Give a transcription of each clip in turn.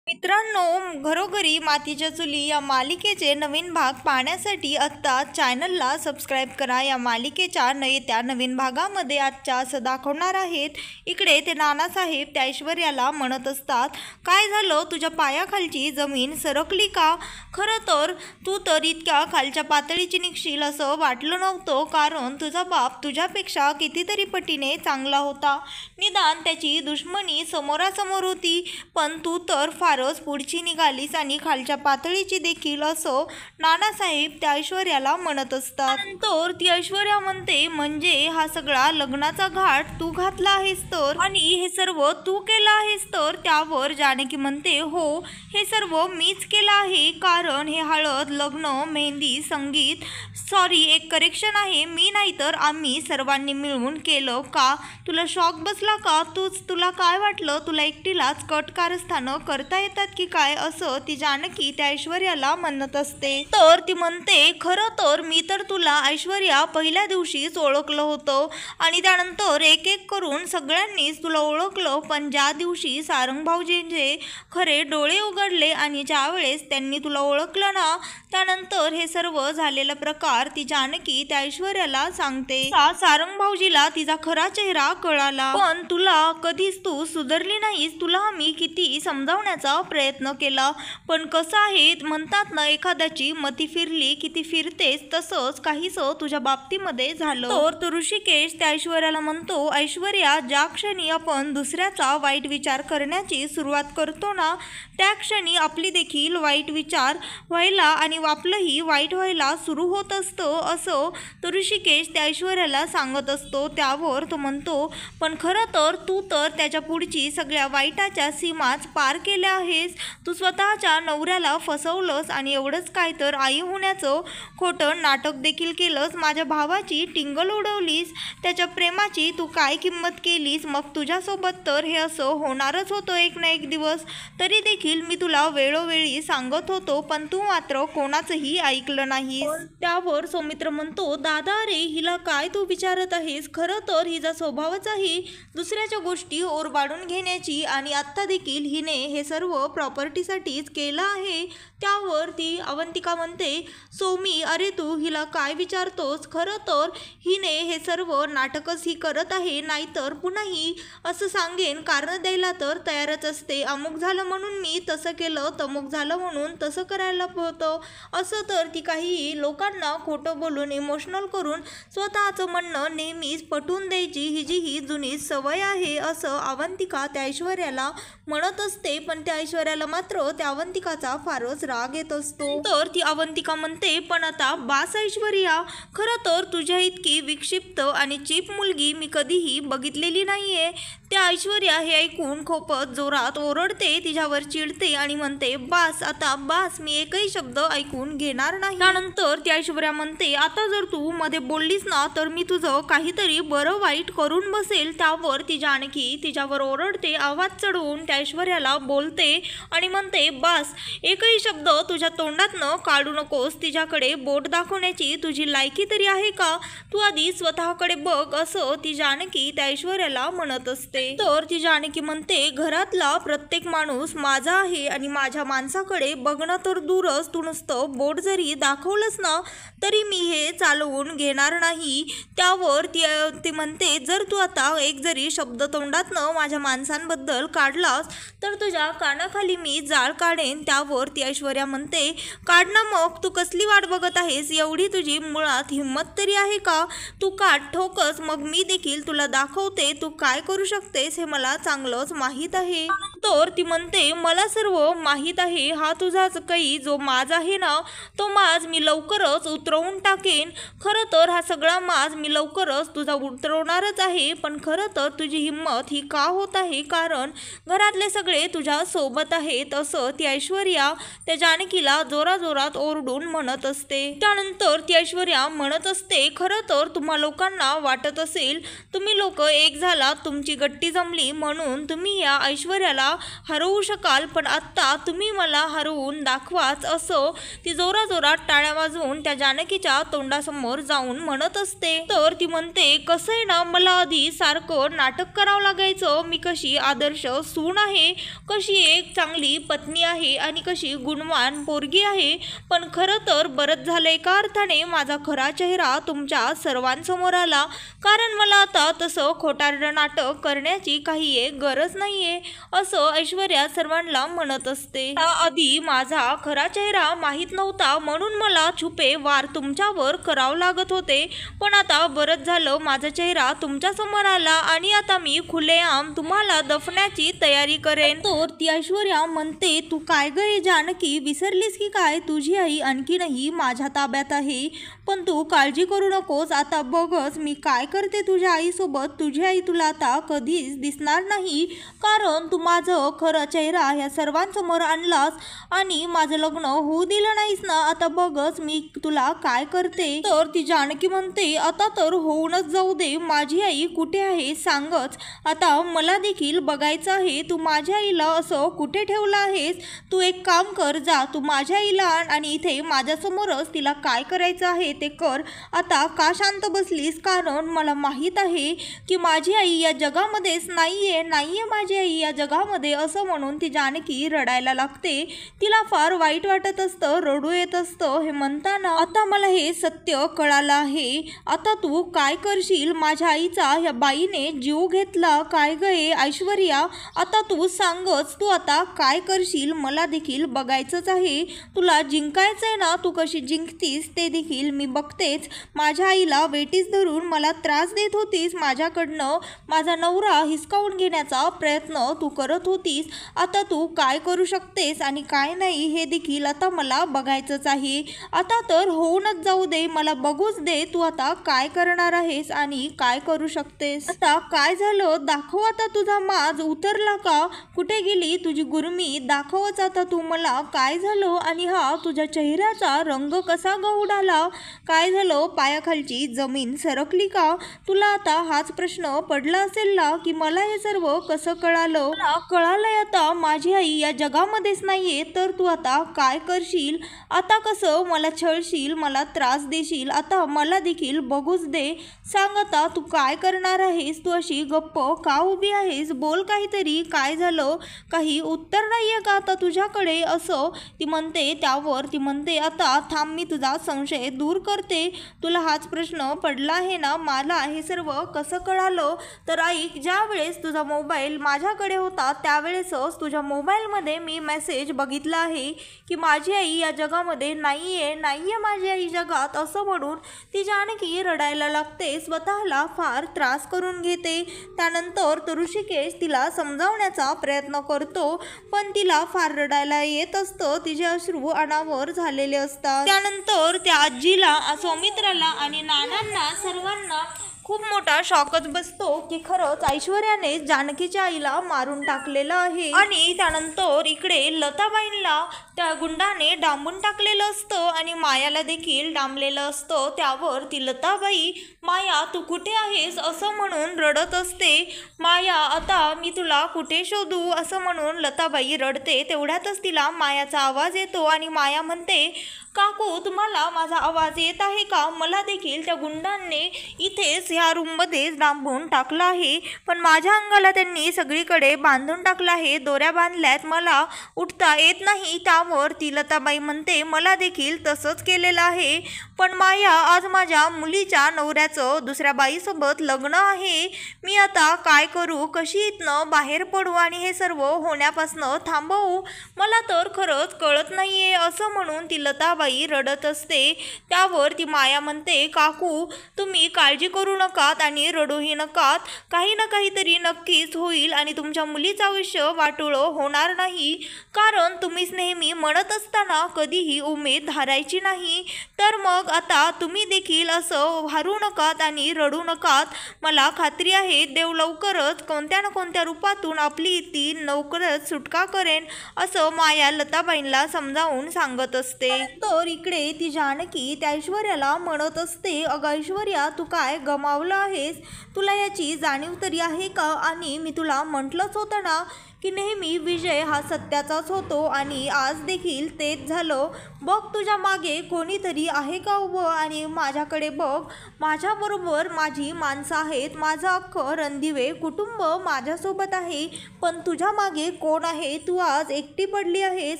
मित्रांनो, घरोघरी मातीच्या चुली या मालिकेचे नवीन भाग पाहण्यासाठी आत्ता चॅनलला सबस्क्राईब करा। या मालिकेच्या येत्या नवीन भागामध्ये आजच्या असं दाखवणार आहेत। इकडे ते नानासाहेब त्या ऐश्वर्याला म्हणत असतात, काय झालं, तुझ्या पायाखालची जमीन सरकली का? खरं तर तू तर इतक्या खालच्या पातळीची निघशील असं वाटलं नव्हतं, कारण तुझा बाप तुझ्यापेक्षा कितीतरी पटीने चांगला होता। निदान त्याची दुश्मनी समोरासमोर होती, पण तू तर फारच पुढची निघालीस आणि खालच्या पातळीची देखील, असं नानासाहेब त्या ऐश्वर्याला म्हणत असतात। तर ती ऐश्वर्या म्हणते, म्हणजे हा सगळा लग्नाचा घाट तू घातला आहेस तर, आणि हे सर्व तू केलं आहेस तर? त्यावर जानकी म्हणते, हो, हे सर्व मीच केलं आहे, कारण हे हळद, लग्न, मेहंदी, संगीत, सॉरी, एक करेक्शन आहे, मी नाही तर आम्ही सर्वांनी मिळून केलं। का तुला शॉक बसला का? तुला काय वाटलं, तुला एकटीलाच कट कारस्थानं करता येतात की काय, असं ती जानकी त्या ऐश्वर्याला म्हणत असते। तर ती म्हणते, खरं तर मी तर तुला ऐश्वर्या पहिल्या दिवशीच ओळखलं होतं, आणि त्यानंतर एक एक करून सगळ्यांनीच तुला ओळखलं, पण ज्या दिवशी सारंग भाऊजींचे खरे डोळे उघडले आणि ज्या वेळेस त्यांनी तुला ओळखलं ना, त्यानंतर हे सर्व झालेला प्रकार ती जानकी त्या ऐश्वर्याला सांगते। सारंग भाऊजीला तिचा खरा चेहरा कळाला, पण तुला कधीच तू सुधारली नाहीस, तुला आम्ही किती समजावण्याचा प्रयत्न केला, पण कसं आहे, म्हणतात ना, एखाद्याची मती फिरली की ती फिरतेच, तसंच काहीसं तुझ्या बाबतीमध्ये झालं। तर ऋषिकेश त्या ऐश्वर्याला म्हणतो, ऐश्वर्या, ज्या क्षणी आपण दुसऱ्याचा वाईट विचार करण्याची सुरुवात करतो ना, त्या क्षणी आपली देखील वाईट विचार व्हायला आणि आपलंही वाईट व्हायला सुरू होत असतं, असं तो ऋषिकेश त्या ऐश्वर्याला सांगत असतो। त्यावर तो म्हणतो, पण खरं तर तू तर त्याच्या पुढची सगळ्या वाईटाच्या सीमाच पार केल्या आहेस, तू स्वतःच्या नवऱ्याला फसवलंस आणि एवढंच काय तर आई होण्याचं खोटं नाटक देखील केलंस, माझ्या भावाची टिंगल उडवलीस, त्याच्या प्रेमाची तू काय किंमत केलीस, मग तुझ्यासोबत तर हे असं होणारच होतं एक ना एक दिवस, तरी देखील मी तुला वेळोवेळी सांगत होतो, पण तू मात्र कोणाचंही ऐकलं नाहीस। त्यावर सौमित्र म्हणतो, दादा, अरे हिला काय तू विचारत आहेस, खरं तर हिचा स्वभावच आहे दुसऱ्याच्या गोष्टी ओरबाडून घेण्याची, आणि आत्ता देखील हिने हे सर्व प्रॉपर्टीसाठीच केलं आहे। त्यावर ती अवंतिका म्हणते, सौमी, अरे तू हिला काय विचारतोस, खरं तर हिने हे सर्व नाटकच ही करत आहे, नाहीतर पुन्हाही असं सांगेन, कारण द्यायला तर तयारच असते, अमुक झालं म्हणून मी तसं केलं, तमुक झालं म्हणून तसं करायला होतं, असं तर ती काही लोकांना खोटं बोलून इमोशनल करून स्वतःचं म्हणणं नेहमीच पटवून द्यायची हिची ही जुनी सवय आहे, असं अवंतिका त्या ऐश्वर्याला म्हणत असते। पण त्या ऐश्वर्याला मात्र त्या अवंतिकाचा फारच राग येत असतो। तर ती अवंतिका म्हणते, पण आता बास ऐश्वर्या, खरं तर तुझ्या इतकी विक्षिप्त आणि चीप मुलगी मी कधीही बघितलेली नाहीये। त्या ऐश्वर्या हे ऐकून खूपच जोरात ओरडते, तिच्यावर चिडते आणि म्हणते, बास, आता बास, मी एकही शब्द ऐकून घेणार नाही। त्यानंतर ती ऐश्वर्या म्हणते, आता जर तू मध्ये बोललीस ना, तर मी तुझं काहीतरी बरं वाईट करून बसेल। त्यावर ती जानकी तिच्यावर ओरडते, आवाज चढवून त्या ऐश्वर्याला बोलते आणि म्हणते, बास, एकही शब्द तुझ्या तोंडातनं काढू नकोस, तिच्याकडे बोट दाखवण्याची तुझी लायकी तरी आहे का? तू आधी स्वतःकडे बघ, असं ती जानकी त्या ऐश्वर्याला म्हणत असते। तर ती जानकी म्हणते, घरातला प्रत्येक माणूस माझा आहे आणि माझ्या माणसाकडे बघणं तर दूरच, तू नुसतं बोट जरी दाखवलंस ना, तरी मी हे चालवून घेणार नाही। त्यावर ती म्हणते, जर तू आता एक जरी शब्द तोंडातनं माझ्या माणसांबद्दल काढलास तर तुझ्या कानाखाली मी जाळ काढेन। त्यावर ती ऐश्वर्या म्हणते, काढ ना मग, तू कसली वाट बघत आहेस, एवढी तुझी मुळात हिंमत तरी आहे का? तू काढ, ठोकस, मग मी देखील तुला दाखवते तू काय करू शकतेस, हे मला चांगलंच माहीत आहे। तर ती म्हणते, मला सर्व माहीत आहे, हा तुझा काही जो माज आहे ना, तो माज मी लवकरच उतरवून टाकेन। खरं तर हा सगळा माज मी लवकरच तुझा उतरवणारच आहे, पण खरं तर तुझी हिंमत ही का होत आहे, कारण घरातले सगळे तुझ्या सोबत आहेत, असं ती ऐश्वर्या त्या जानकीला जोराजोरात ओरडून म्हणत असते। त्यानंतर ती ऐश्वर्या म्हणत असते, खरं तर तुम्हा लोकांना वाटत असेल तुम्ही लोक एक झाला, तुमची गट्टी जमली म्हणून तुम्ही या ऐश्वर्याला हरवू शकाल, पण आत्ता तुम्ही मला हरवून दाखवाच, असं ती जोराजोरात टाळ्या वाजवून त्या जानकीच्या तोंडासमोर जाऊन म्हणत असते। तर ती म्हणते, कसं आहे ना, मला आधी सारखं नाटक करावं लागायचं, मी कशी आदर्श सून आहे, कशी एक चांगली पत्नी आहे आणि कशी गुणवान पोरगी आहे, पण खरं तर बरंच झालं एका अर्थाने माझा खरा चेहरा तुमच्या सर्वांसमोर आला, कारण मला आता तसं खोटारडं नाटक करण्याची काही एक गरज नाहीये असं ऐश्वर्या सर्वांना म्हणत असते. आधी माझा खरा चेहरा माहीत नव्हता म्हणून मला छुपे वार तुमच्यावर करावं लागत होते, पण आता बरंच झालं माझा चेहरा तुमच्या समोर आला आणि आता मी खुलेआम तुम्हाला दफण्याची तयारी करेन. तर ती ऐश्वर्या म्हणते, तू काय ग जानकी, विसरलीस की काय? तुझी आई आणखीनही माझ्या ताब्यात आहे, पण तू काळजी करू नकोस. आता बघच मी काय करते तुझ्या आईसोबत. तुझी आई तुला आता कधीच दिसणार नाही, कारण तू माझं खरं चेहरा ह्या सर्वांसमोर आणलास आणि माझं लग्न होऊ दिलं नाहीस ना. आता बघच मी तुला काय करते. तर ती जानकी म्हणते, आता तर होऊनच जाऊ दे. माझी आई कुठे आहे सांगच. आता मला देखील बघायचं आहे तू माझ्या आईला असं कुठे ठेवलं आहेस. तू एक काम कर, जा तू माझ्या आईला आण आणि इथे माझ्यासमोरच तिला काय करायचं आहे ते कर. आता का शांत बसलीस? कारण मला माहीत आहे की माझी आई या जगामध्येच नाहीये माझी आई या जगामध्ये असं म्हणून ती जानकी रडायला लागते. तिला फार वाईट वाटत असतं, रडू येत असतं. हे म्हणताना आता मला हे सत्य कळालं आहे. आता तू काय करशील? माझ्या आईचा ह्या बाईने जीव घेतला. काय गये ऐश्वर्या, आता तू सांगच, तू आता काय करशील? मला देखील बघायचंच आहे. तुला जिंकायचंय ना, तू कशी जिंकतीस ते देखील मी बघतेच. माझ्या आईला वेटीस धरून मला त्रास देत होतीस, माझ्याकडनं माझा नवरा हिसकावून घेण्याचा प्रयत्न तू करत होतीस. आता तू काय करू शकतेस आणि काय नाही हे देखील आता मला बघायचंच आहे. आता तर होऊनच जाऊ दे, मला बघूच दे तू आता काय करणार आहेस आणि काय करू शकतेस. आता काय झालं दाखव. आता तुझा माज उतरला का? कुठे गेली तुझी गुरमी? दाखवच आता तू मला काय झालं आणि हा तुझ्या चेहऱ्याचा रंग कसा ग उडाला? काय झालं? पायाखालची जमीन सरकली का? तुला आता हाच प्रश्न पडला असेल ना की मला हे सर्व कसं कळालं? कळालंय आता माझी आई या जगामध्येच नाहीये, तर तू आता काय करशील? आता कसं मला छळशील, मला त्रास देशील? आता मला देखील बघूच दे. सांग आता तू काय करणार आहेस? तू अशी गप्प का उभी आहेस? बोल काहीतरी. काय झालं? काही उत्तर नाहीये का आता तुझ्याकडे? असं ती म्हणते. त्यावर ती म्हणते, आता थांब मी तुझा संशय दूर करते. तुला हाच प्रश्न पडला आहे ना, मला हे सर्व कसं कळालं? तर ऐक, ज्या वेळेस तुझा मोबाईल माझ्याकडे होता त्यावेळेसच तुझ्या मोबाईलमध्ये मी मेसेज बघितला आहे की माझी आई या जगामध्ये नाहीये माझी आई जगात, असं म्हणून ती जानकी रडायला लागते, स्वतःला फार त्रास करून घेते. त्यानंतर ऋषिकेश तिला समजावण्याचा प्रयत्न करतो, पण तिला फार रडायला येत असतं. तिचे अश्रू अनावर झालेले असतात. त्यानंतर त्या आजीला, सौमित्राला आणि नानांना सर्वांना खूप मोठा शॉकच बसतो की खरंच ऐश्वर्याने जानकीच्या आईला मारून टाकलेलं आहे. आणि त्यानंतर इकडे लताबाईंना त्या गुंडाने डांबून टाकलेलं असतं आणि मायाला देखील डांबलेलं असतं. त्यावर ती लताबाई, माया तू कुठे आहेस असं म्हणून रडत असते. माया, आता मी तुला कुठे शोधू असं म्हणून लताबाई रडते. तेवढ्यातच तिला मायाचा आवाज येतो आणि माया म्हणते, काकू तुम्हाला माझा आवाज येत आहे का? मला देखील त्या गुंडांनी इथेच ह्या रूममध्येच डांबून टाकलं आहे, पण माझ्या अंगाला त्यांनी सगळीकडे बांधून टाकलं आहे, दोऱ्या बांधल्यात, मला उठता येत नाही. त्यावर ती लताबाई म्हणते, मला देखील तसंच केलेलं आहे, पण माया आज माझ्या मुलीच्या नवऱ्याचं दुसऱ्या बाईसोबत लग्न आहे. मी आता काय करू? कशी इथनं बाहेर पडू आणि हे सर्व होण्यापासनं थांबवू? मला तर खरंच कळत नाहीये असं म्हणून ती लताबाई रडत असते. त्यावर ती माया म्हणते, काकू तुम्ही काळजी करू नकात आणि रडूही नकात. काही ना काहीतरी नक्कीच होईल आणि तुमच्या मुलीचं आयुष्य वाटोळं होणार नाही, कारण तुम्हीच नेहमी म्हणत असताना कधीही उमेद हारायची नाही. तर मग आता तुम्ही देखील असं हारू नकात आणि रडू नकात. मला खात्री आहे देव लवकरच कोणत्या ना कोणत्या रूपातून आपली ती लवकरच सुटका करेन असं माया लताबाईंना समजावून सांगत असते. तर इकडे ती जानकी त्या ऐश्वर्याला म्हणत असते, अगं ऐश्वर्या तू काय गमावलं आहेस? तुला याची जाणीव तरी आहे का? आणि मी तुला म्हटलंच होतं ना की नेहमी विजय हा सत्याचाच होतो आणि आज देखील तेच झालं. बघ तुझ्या मागे कोणीतरी आहे का उभं आणि माझ्याकडे बघ, माझ्याबरोबर माझी माणसं आहेत, माझं अख्खं रणदिवे कुटुंब माझ्यासोबत आहे. पण तुझ्या मागे कोण आहे? तू आज एकटी पडली आहेस.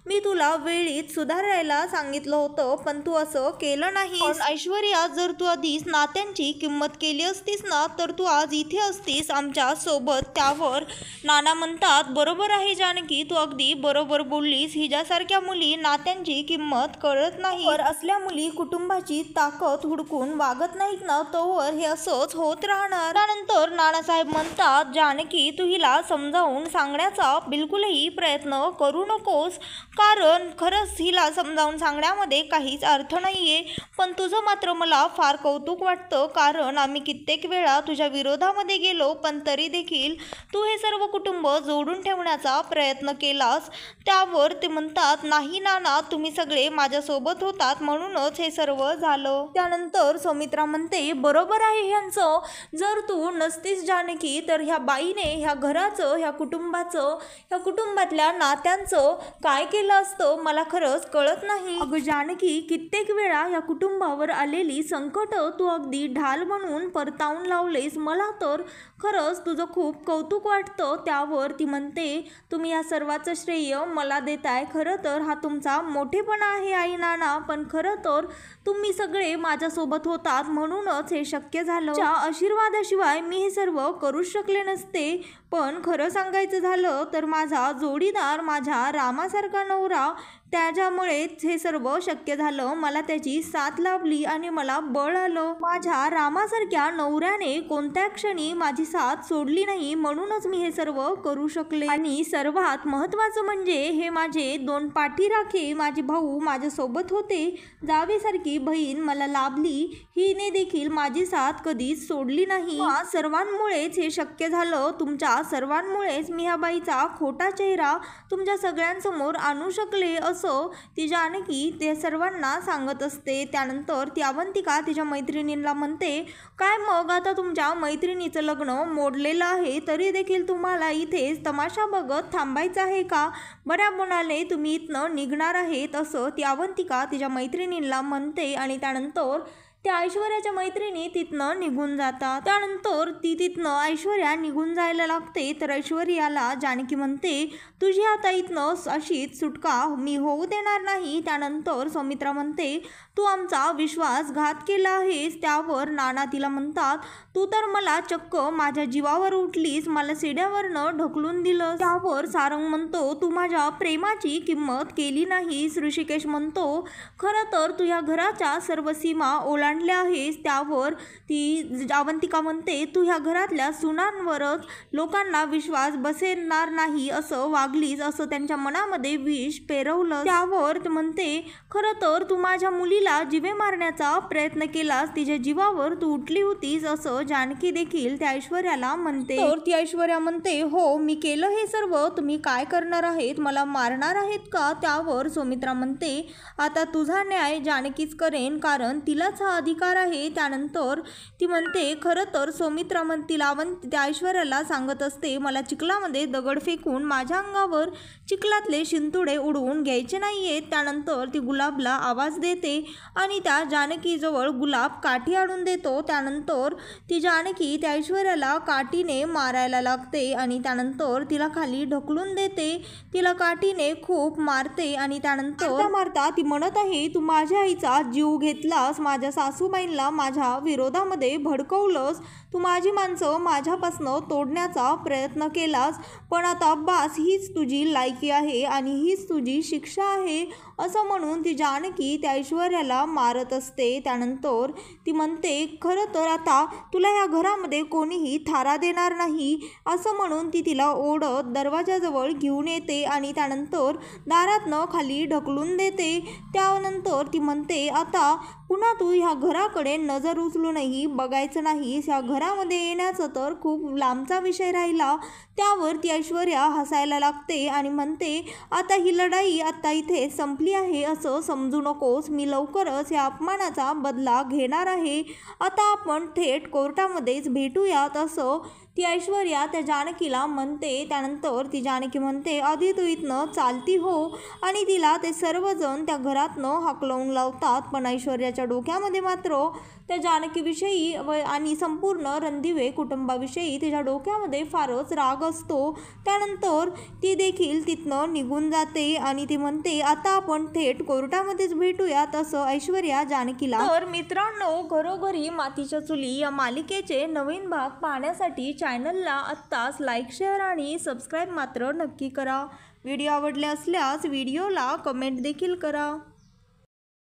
मी तुला वेळीच सुधारायला सांगितलं होतं पण तू असं केलं नाही. ऐश्वर्या, जर तू आधीच नात्यांची किंमत केली असतीस ना तर तू आज इथे असतीस आमच्या सोबत. त्यावर नाना म्हणतात, बरोबर आहे जानकी, तू अगदी बरोबर बोललीस. हिच्यासारख्या मुली नात्यांची किंमत कळत नाही. असल्या मुली कुटुंबाची ताकद हुडकून वागत नाहीत ना, तोवर हे असंच होत राहणार. त्यानंतर नानासाहेब म्हणतात, जानकी, तू हिला समजावून सांगण्याचा बिलकुलही प्रयत्न करू नकोस, कारण खरंच हिला समजावून सांगण्यामध्ये काहीच अर्थ नाहीये. पण तुझं मात्र मला फार कौतुक वाटतं, कारण आम्ही कित्येक वेळा तुझ्या विरोधामध्ये गेलो पण तरी देखील तू हे सर्व कुटुंब जोडून ठेवण्याचा प्रयत्न केलास. त्यावर ते म्हणतात, नाही नाना, तुम्ही सगळे माझ्यासोबत होतात म्हणूनच हे सर्व झालं. त्यानंतर सौमित्रा म्हणते, बरोबर आहे ह्यांचं, जर तू नसतीस जानकी तर ह्या बाईने ह्या घराचं, ह्या कुटुंबाचं, ह्या कुटुंबातल्या नात्यांचं काय केलं असतं मला खरंच कळत नाही. अगं जानकी, कित्येक वेळा ह्या कुटुंबावर आलेली संकट तू अगदी ढाल म्हणून परतावून लावलेस. मला तर खरंच तुझं खूप कौतुक वाटतं. त्यावर ती म्हणते, तुम्ही या सर्वाचं श्रेय मला देताय. खरं तर हा तुमचा मोठेपणा आहे आई नाना, पण खरं तर तुम्ही सगळे माझ्यासोबत होतात म्हणूनच हे शक्य झालं. त्या आशीर्वादाशिवाय मी हे सर्व करूच शकले नसते. पण खरं सांगायचं झालं तर माझा जोडीदार, माझ्या रामासारखा नवरा, त्याच्यामुळेच हे सर्व शक्य झालं. मला त्याची साथ लाभली आणि मला बळ आलं. माझ्या रामासारख्या नवऱ्याने कोणत्या क्षणी माझी साथ सोडली नाही, म्हणूनच मी हे सर्व करू शकले. आणि सर्वात महत्त्वाचं म्हणजे हे माझे दोन पाठीराखे माझे भाऊ माझ्यासोबत होते. जावेसारखी बहीण मला लाभली, हिने देखील माझी साथ कधीच सोडली नाही. सर्वांमुळेच हे शक्य झालं. तुमच्या सर्वांमुळेच मी ह्या बाईचा खोटा चेहरा तुमच्या सगळ्यांसमोर आणू शकले, असं ती जानकी ते सर्वांना सांगत असते. त्यानंतर ती अवंतिका तिच्या मैत्रिणींना म्हणते, काय मग आता तुमच्या मैत्रिणीचं लग्न मोडलेलं आहे तरी देखील तुम्हाला इथेच तमाशा बघत थांबायचं आहे का? बऱ्या गुणाने तुम्ही इथनं निघणार आहेत, असं ती अवंतिका तिच्या मैत्रिणींना म्हणते. आणि त्यानंतर त्या ऐश्वर्याच्या मैत्रिणी तिथनं निघून जातात. त्यानंतर ती तिथनं ऐश्वर्या निघून जायला लागते तर ऐश्वर्याला जानकी म्हणते, तुझी आता इथनं अशीच सुटका मी होऊ देणार नाही. त्यानंतर सौमित्रा म्हणते, तू आमचा विश्वासघात केला आहेस. त्यावर नाना तिला म्हणतात, तू तर मला चक्क माझ्या जीवावर उठलीस, मला सिड्यावरनं ढकलून दिलं. त्यावर सारंग म्हणतो, तू माझ्या प्रेमाची किंमत केली नाहीस. ऋषिकेश म्हणतो, खरं तर तू या घराच्या सर्व सीमा ओलांडल्या आहेस. त्यावर ती अवंतिका म्हणते, तू ह्या घरातल्या सुनांवरच लोकांना विश्वास बसणार नाही असं वागलीस, असं त्यांच्या मनामध्ये विष पेरवलं. त्यावर ती म्हणते, खरं तर तू माझ्या मुलीला जीवे मारण्याचा प्रयत्न केलास, तिच्या जीवावर तू उठली होतीस, असं जानकी देखील त्या ऐश्वर्याला म्हणते. तर ती ऐश्वर्या म्हणते, हो मी केलं हे सर्व, तुम्ही काय करणार आहेत, मला मारणार आहेत का? त्यावर सौमित्रा म्हणते, आता तुझा न्याय जानकीच करेन, कारण तिलाच हा अधिकार आहे. त्यानंतर ती म्हणते, खरं तर सौमित्रा तिला त्या ऐश्वर्याला सांगत असते, मला चिखलामध्ये दगड फेकून माझ्या अंगावर चिखलातले शिंतोडे उडवून घ्यायचे नाहीयेत. त्यानंतर ती गुलाबला आवाज देते आणि त्या जानकीजवळ गुलाब काठी आणून देतो. त्यानंतर ती जानकी त्या ऐश्वर्याला काठीने मारायला लागते आणि त्यानंतर तिला खाली ढकलून देते. तिला काठीने खूप मारते आणि त्यानंतर मारता ती म्हणत आहे, तू माझ्या आईचा जीव घेतलास, माझ्या सासूबाईंना माझ्या विरोधामध्ये भडकवलंस, तू माझी माणसं माझ्यापासनं तोडण्याचा प्रयत्न केलास, पण आता बास, हीच तुझी लायकी आहे आणि हीच तुझी शिक्षा आहे, असं म्हणून ती जानकी त्या ऐश्वर्याला मारत असते. त्यानंतर ती म्हणते, खरं तर आता तुला ह्या घरामध्ये कोणीही थारा देणार नाही, असं म्हणून ती तिला ओढत दरवाजाजवळ घेऊन येते आणि त्यानंतर दारातनं खाली ढकलून देते. त्यानंतर ती म्हणते, आता पुन्हा तू ह्या घराकडे नजर उचलूनही बघायचं नाहीस, ह्या घरामध्ये येण्याचं तर खूप लांबचा विषय राहिला. त्यावर ती ऐश्वर्या हसायला लागते आणि म्हणते, आता ही लढाई आता इथे संपली आहे असं समजू नकोस, मी लवकरच या अपमानाचा बदला घेणार आहे, आता आपण थेट कोर्टामध्येच भेटूयात, असं ती ऐश्वर्या त्या जानकीला म्हणते. त्यानंतर ती जानकी म्हणते, आधी तू इथनं चालती हो, आणि तिला ते सर्वजण त्या घरातनं हाकलवून लावतात. पण ऐश्वर्याच्या डोक्यामध्ये मात्र त्या जानकीविषयी आणि संपूर्ण रणदिवे कुटुंबाविषयी तिच्या डोक्यामध्ये फारच राग असतो. त्यानंतर ती देखील तिथनं निघून जाते आणि ती म्हणते, आता आपण थेट कोर्टामध्येच भेटूयात, असं ऐश्वर्या जानकीला. तर मित्रांनो, घरोघरी मातीच्या चुली या मालिकेचे नवीन भाग पाहण्यासाठी चॅनलला आत्ताच लाईक, शेअर आणि सबस्क्राईब मात्र नक्की करा. व्हिडिओ आवडले असल्यास व्हिडिओला कमेंट देखील करा.